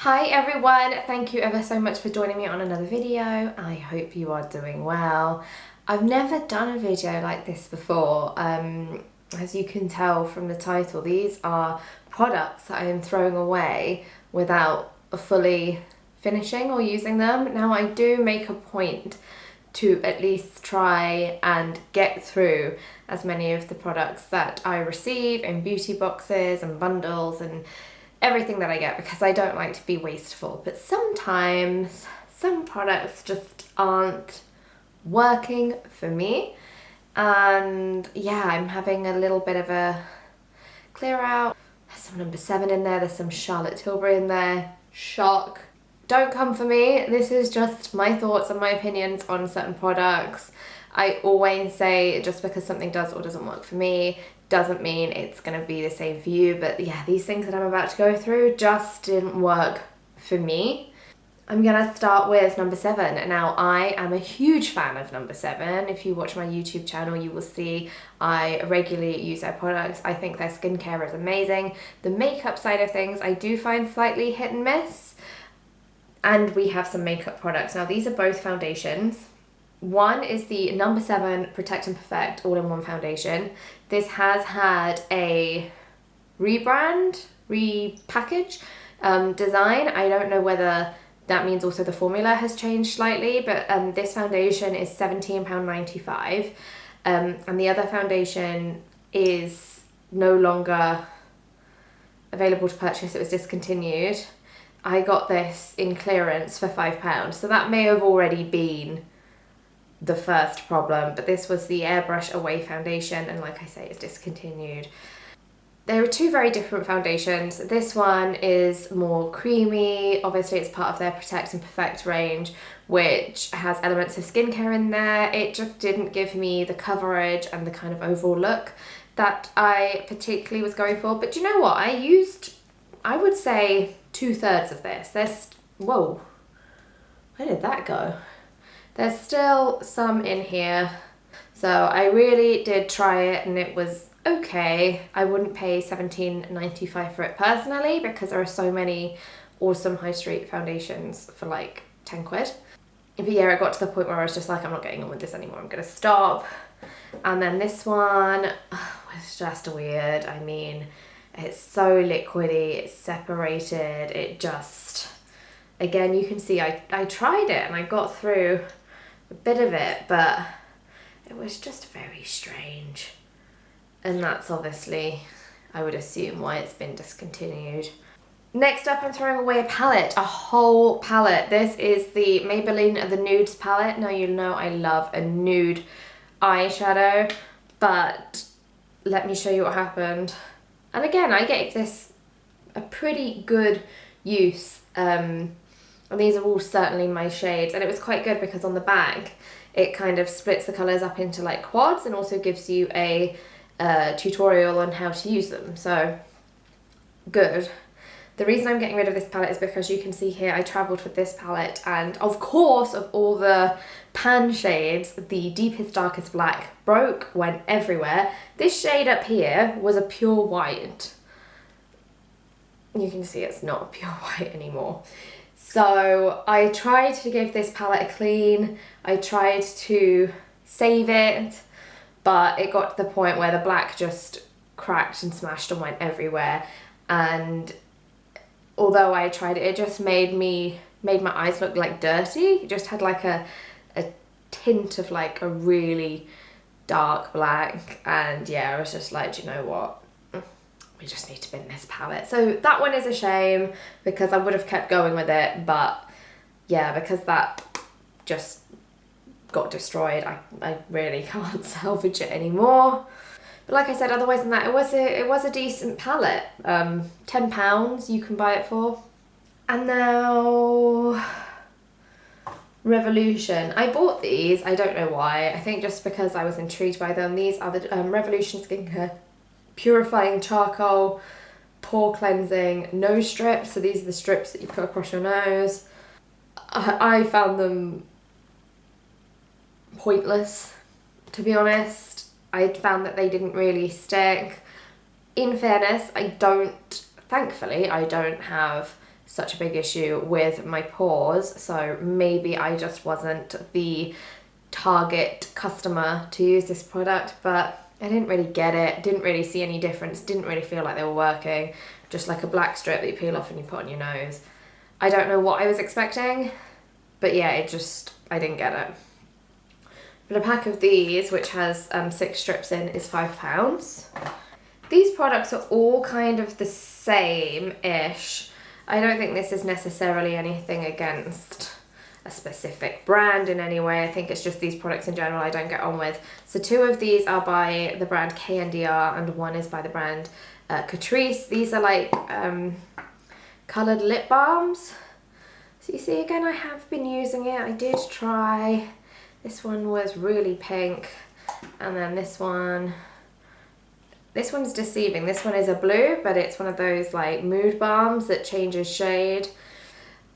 Hi everyone, thank you ever so much for joining me on another video. I hope you are doing well. I've never done a video like this before. As you can tell from the title, these are products that I am throwing away without fully finishing or using them. Now I do make a point to at least try and get through as many of the products that I receive in beauty boxes and bundles and everything that I get, because I don't like to be wasteful, but sometimes some products just aren't working for me, and yeah, I'm having a little bit of a clear out. There's some number 7 in there, there's some Charlotte Tilbury in there. Shock. Don't come for me, this is just my thoughts and my opinions on certain products. I always say just because something does or doesn't work for me doesn't mean it's going to be the same for you, but yeah, these things that I'm about to go through just didn't work for me. I'm gonna start with number 7. Now, I am a huge fan of number 7. If you watch my YouTube channel, you will see I regularly use their products. I think their skincare is amazing. The makeup side of things I do find slightly hit and miss. And we have some makeup products. Now, these are both foundations. One is the number 7 Protect and Perfect all-in-one foundation. This has had a repackage design. I don't know whether that means also the formula has changed slightly, but this foundation is £17.95, and the other foundation is no longer available to purchase. It was discontinued. I got this in clearance for £5, so that may have already been the first problem, but this was the Airbrush Away foundation, and like I say, it's discontinued. There are two very different foundations. This one is more creamy. Obviously, it's part of their Protect and Perfect range, which has elements of skincare in there. It just didn't give me the coverage and the kind of overall look that I particularly was going for. But do you know what? I used, I would say, 2/3 of this. Whoa, where did that go? There's still some in here. So I really did try it and it was okay. I wouldn't pay £17.95 for it personally, because there are so many awesome high street foundations for like 10 quid. But yeah, it got to the point where I was just like, I'm not getting on with this anymore, I'm gonna stop. And then this one was just weird. I mean, it's so liquidy, it's separated, it just, again, you can see I tried it and I got through a bit of it, but it was just very strange. And that's obviously, I would assume, why it's been discontinued. Next up, I'm throwing away a palette, a whole palette. This is the Maybelline The Nudes palette. Now, you know I love a nude eyeshadow, but let me show you what happened. And again, I gave this a pretty good use. And these are all certainly my shades, and it was quite good because on the back it kind of splits the colours up into like quads and also gives you a tutorial on how to use them, so good. The reason I'm getting rid of this palette is because you can see here I travelled with this palette, and of course, of all the pan shades, the deepest darkest black broke, went everywhere. This shade up here was a pure white. You can see it's not pure white anymore. So I tried to give this palette a clean, I tried to save it, but it got to the point where the black just cracked and smashed and went everywhere. And although I tried it, it just made my eyes look like dirty. It just had like a tint of like a really dark black, and yeah, I was just like, do you know what? We just need to bin this palette. So that one is a shame, because I would have kept going with it, but yeah, because that just got destroyed, I really can't salvage it anymore. But like I said, otherwise than that, it was a decent palette. £10 you can buy it for. And now Revolution. I bought these, I don't know why. I think just because I was intrigued by them. These are the Revolution Skincare Purifying Charcoal Pore Cleansing Nose Strips. So these are the strips that you put across your nose. I found them pointless, to be honest. I found that they didn't really stick. In fairness, thankfully, I don't have such a big issue with my pores, so maybe I just wasn't the target customer to use this product, but I didn't really get it, didn't really see any difference, didn't really feel like they were working, just like a black strip that you peel off and you put on your nose. I don't know what I was expecting, but yeah, I didn't get it. But a pack of these, which has 6 strips in, is £5. These products are all kind of the same-ish. I don't think this is necessarily anything against a specific brand in any way. I think it's just these products in general I don't get on with. So 2 of these are by the brand KNDR and 1 is by the brand Catrice. These are like coloured lip balms. So you see, again, I have been using it. I did try. This one was really pink, and then this one's deceiving. This one is a blue, but it's one of those like mood balms that changes shade.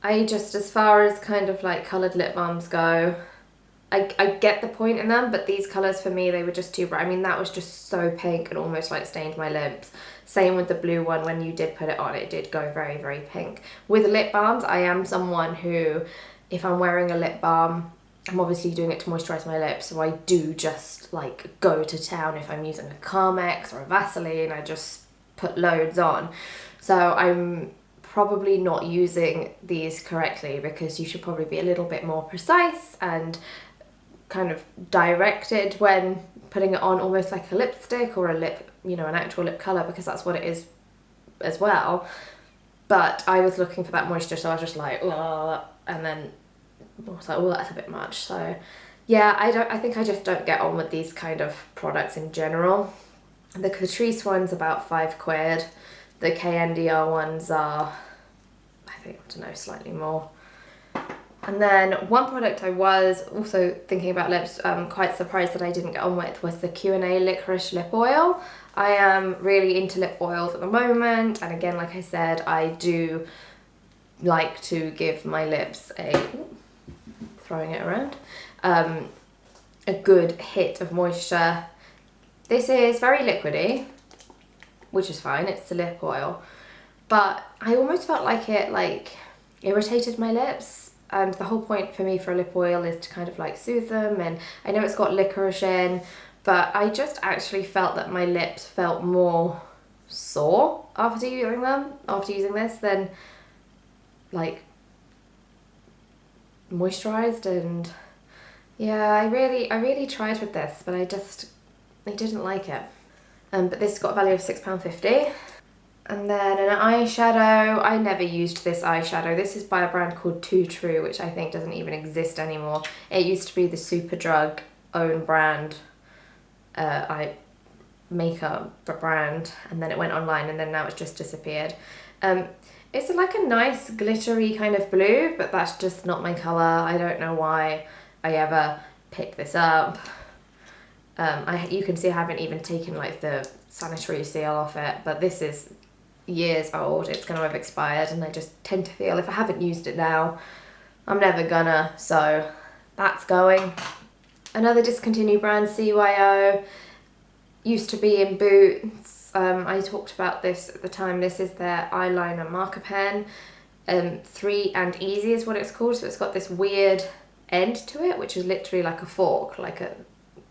As far as kind of like coloured lip balms go, I get the point in them, but these colours for me, they were just too bright. I mean, that was just so pink and almost like stained my lips. Same with the blue one, when you did put it on, it did go very, very pink. With lip balms, I am someone who, if I'm wearing a lip balm, I'm obviously doing it to moisturise my lips, so I do just like go to town. If I'm using a Carmex or a Vaseline, I just put loads on. So I'm probably not using these correctly, because you should probably be a little bit more precise and kind of directed when putting it on, almost like a lipstick or a lip, you know, an actual lip colour, because that's what it is as well. But I was looking for that moisture, so I was just like, ugh, and then I was like, oh, that's a bit much. So yeah, I think I just don't get on with these kind of products in general. The Catrice one's about £5. The KNDR ones are, I think, I don't know, slightly more. And then one product I was also thinking about lips, quite surprised that I didn't get on with, was the Q&A Licorice Lip Oil. I am really into lip oils at the moment, and again, like I said, I do like to give my lips throwing it around, a good hit of moisture. This is very liquidy, which is fine, it's the lip oil, but I almost felt like it irritated my lips. And the whole point for me for a lip oil is to kind of like soothe them, and I know it's got licorice in, but I just actually felt that my lips felt more sore after using this than like moisturized. And yeah, I really tried with this, but I didn't like it. But this got a value of £6.50. And then an eyeshadow. I never used this eyeshadow. This is by a brand called Too True, which I think doesn't even exist anymore. It used to be the Superdrug own brand makeup brand, and then it went online, and then now it's just disappeared. It's like a nice glittery kind of blue, but that's just not my colour. I don't know why I ever picked this up. You can see I haven't even taken like the sanitary seal off it, but this is years old. It's going to have expired, and I just tend to feel if I haven't used it now, I'm never gonna, so that's going. Another discontinued brand, CYO, used to be in Boots. I talked about this at the time. This is their eyeliner marker pen. 3 and Easy is what it's called, so it's got this weird end to it, which is literally like a fork, like a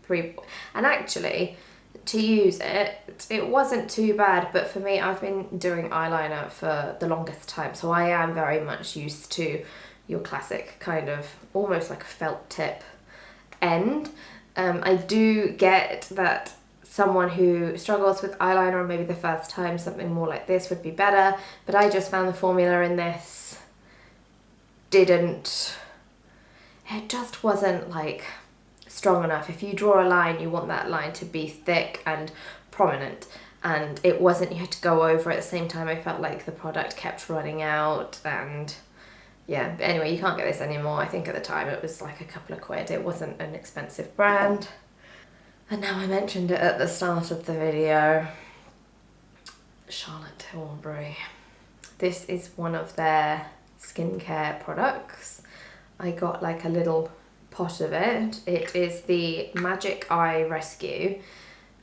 3, and actually to use it wasn't too bad, but for me, I've been doing eyeliner for the longest time, so I am very much used to your classic kind of almost like a felt tip end. I do get that someone who struggles with eyeliner, or maybe the first time, something more like this would be better, but I just found the formula in this it just wasn't like strong enough. If you draw a line, you want that line to be thick and prominent, and it wasn't. You had to go over at the same time. I felt like the product kept running out, and yeah, but anyway, you can't get this anymore. I think at the time it was like a couple of quid. It wasn't an expensive brand. And now I mentioned it at the start of the video, Charlotte Tilbury. This is one of their skincare products. I got like a little pot of it. It is the Magic Eye Rescue,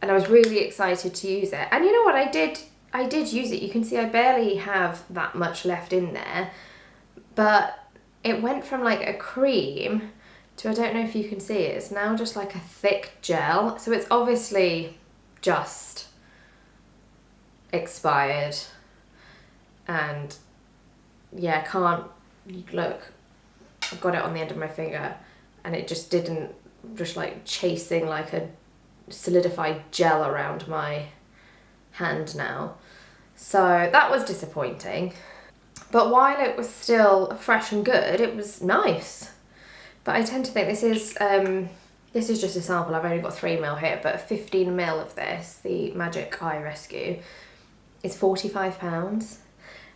and I was really excited to use it. And you know what, I did I did use it. You can see I barely have that much left in there, but it went from like a cream to, I don't know if you can see it, it's now just like a thick gel. So it's obviously just expired. And yeah, look, I've got it on the end of my finger and it just didn't, just like chasing like a solidified gel around my hand now. So that was disappointing. But while it was still fresh and good, it was nice. But I tend to think this is just a sample. I've only got 3ml here, but 15ml of this, the Magic Eye Rescue, is £45.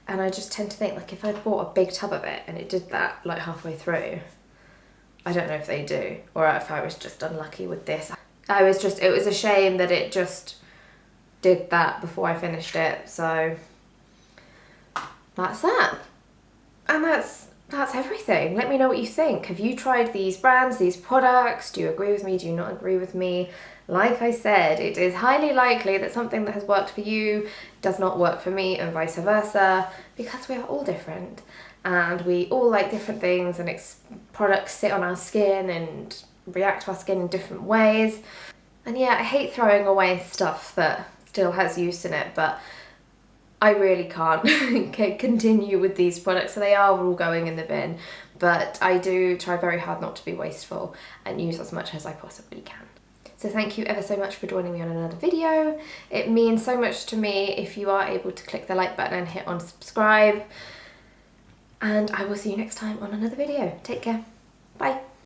And I just tend to think, like, if I'd bought a big tub of it and it did that like halfway through, I don't know if they do, or if I was just unlucky with this. It was a shame that it just did that before I finished it. So that's that. And that's everything. Let me know what you think. Have you tried these brands, these products? Do you agree with me? Do you not agree with me? Like I said, it is highly likely that something that has worked for you does not work for me, and vice versa, because we are all different and we all like different things, and products sit on our skin and react to our skin in different ways. And yeah, I hate throwing away stuff that still has use in it, but I really can't continue with these products, so they are all going in the bin. But I do try very hard not to be wasteful and use as much as I possibly can. So thank you ever so much for joining me on another video. It means so much to me if you are able to click the like button and hit on subscribe. And I will see you next time on another video. Take care. Bye.